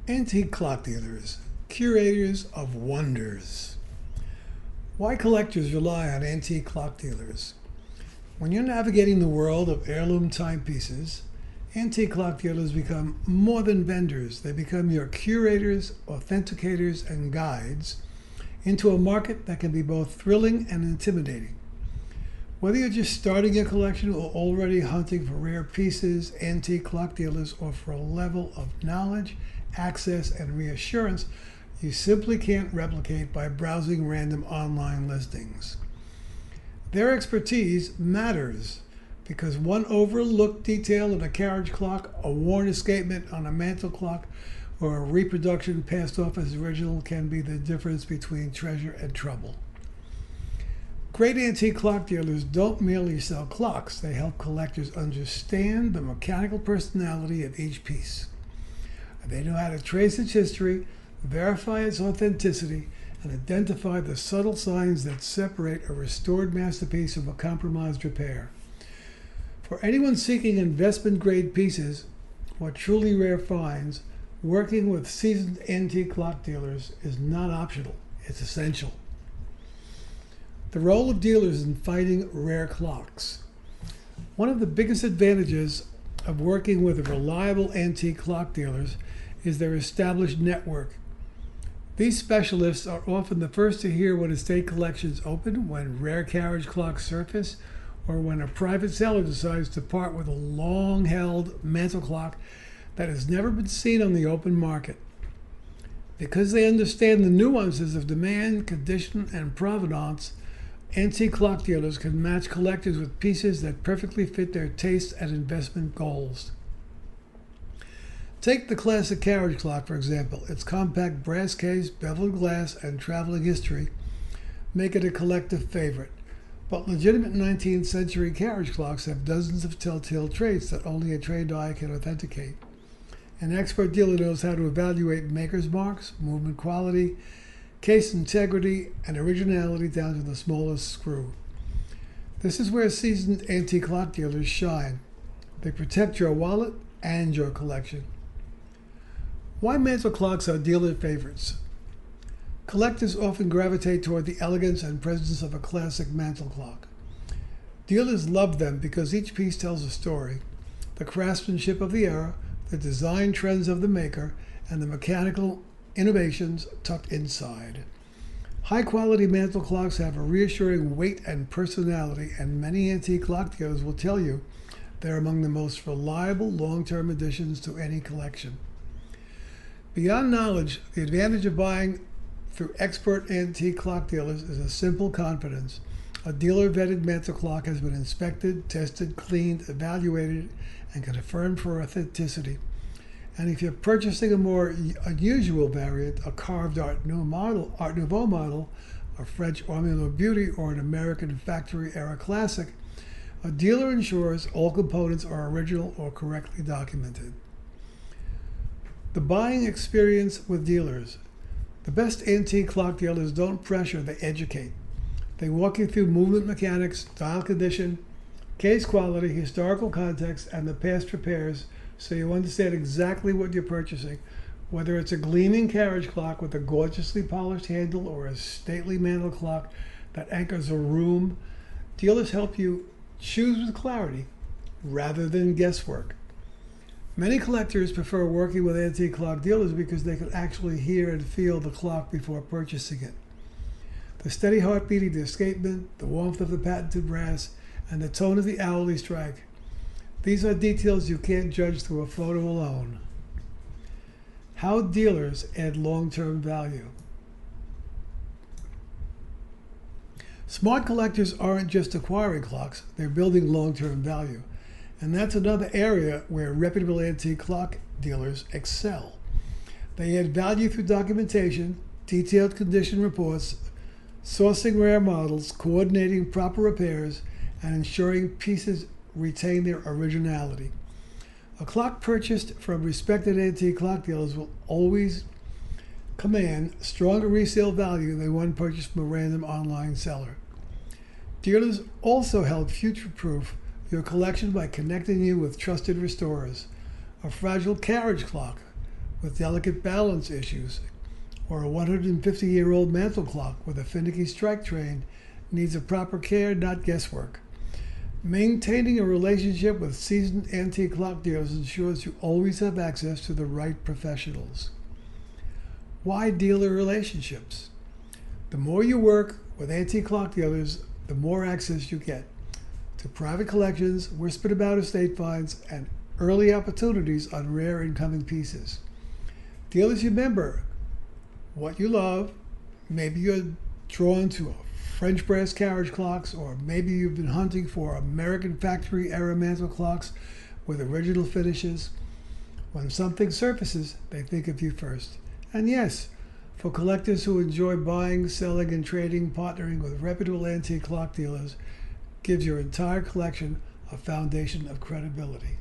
Antique clock dealers, curators of wonders. Why collectors rely on antique clock dealers? When you're navigating the world of heirloom timepieces, antique clock dealers become more than vendors. They become your curators, authenticators, and guides into a market that can be both thrilling and intimidating. Whether you're just starting your collection or already hunting for rare pieces, antique clock dealers offer a level of knowledge, access, and reassurance you simply can't replicate by browsing random online listings. Their expertise matters because one overlooked detail in a carriage clock, a worn escapement on a mantel clock, or a reproduction passed off as original can be the difference between treasure and trouble. Great antique clock dealers don't merely sell clocks, they help collectors understand the mechanical personality of each piece. They know how to trace its history, verify its authenticity, and identify the subtle signs that separate a restored masterpiece from a compromised repair. For anyone seeking investment-grade pieces or truly rare finds, working with seasoned antique clock dealers is not optional, it's essential. The role of dealers in finding rare clocks. One of the biggest advantages of working with reliable antique clock dealers is their established network. These specialists are often the first to hear when estate collections open, when rare carriage clocks surface, or when a private seller decides to part with a long-held mantel clock that has never been seen on the open market. Because they understand the nuances of demand, condition, and provenance, antique clock dealers can match collectors with pieces that perfectly fit their tastes and investment goals. Take the classic carriage clock, for example. Its compact brass case, beveled glass, and traveling history make it a collective favorite. But legitimate 19th century carriage clocks have dozens of telltale traits that only a trained eye can authenticate. An expert dealer knows how to evaluate maker's marks, movement quality, case integrity, and originality down to the smallest screw. This is where seasoned antique clock dealers shine. They protect your wallet and your collection. Why mantel clocks are dealer favorites? Collectors often gravitate toward the elegance and presence of a classic mantel clock. Dealers love them because each piece tells a story. The craftsmanship of the era, the design trends of the maker, and the mechanical innovations tucked inside. High-quality mantel clocks have a reassuring weight and personality, and many antique clock dealers will tell you they're among the most reliable long-term additions to any collection. Beyond knowledge, the advantage of buying through expert antique clock dealers is a simple confidence. A dealer-vetted mantel clock has been inspected, tested, cleaned, evaluated, and confirmed for authenticity. And if you're purchasing a more unusual variant, a carved Art Nouveau model, a French Ormolu Beauty, or an American factory-era classic, a dealer ensures all components are original or correctly documented. The buying experience with dealers. The best antique clock dealers don't pressure, they educate. They walk you through movement mechanics, dial condition, case quality, historical context, and the past repairs so you understand exactly what you're purchasing. Whether it's a gleaming carriage clock with a gorgeously polished handle or a stately mantel clock that anchors a room, dealers help you choose with clarity rather than guesswork. Many collectors prefer working with antique clock dealers because they can actually hear and feel the clock before purchasing it. The steady heartbeat of the escapement, the warmth of the patented brass, and the tone of the hourly strike. These are details you can't judge through a photo alone. How dealers add long-term value. Smart collectors aren't just acquiring clocks, they're building long-term value. And that's another area where reputable antique clock dealers excel. They add value through documentation, detailed condition reports, sourcing rare models, coordinating proper repairs, and ensuring pieces retain their originality. A clock purchased from respected antique clock dealers will always command stronger resale value than one purchased from a random online seller. Dealers also help future-proof your collection by connecting you with trusted restorers. A fragile carriage clock with delicate balance issues, or a 150-year-old mantel clock with a finicky strike train needs a proper care, not guesswork. Maintaining a relationship with seasoned antique clock dealers ensures you always have access to the right professionals. Why dealer relationships? The more you work with antique clock dealers, the more access you get to private collections, whispered about estate finds, and early opportunities on rare incoming pieces. Dealers remember what you love. Maybe you're drawn to French brass carriage clocks, or maybe you've been hunting for American factory era mantel clocks with original finishes. When something surfaces, they think of you first. And yes, for collectors who enjoy buying, selling, and trading, partnering with reputable antique clock dealers gives your entire collection a foundation of credibility.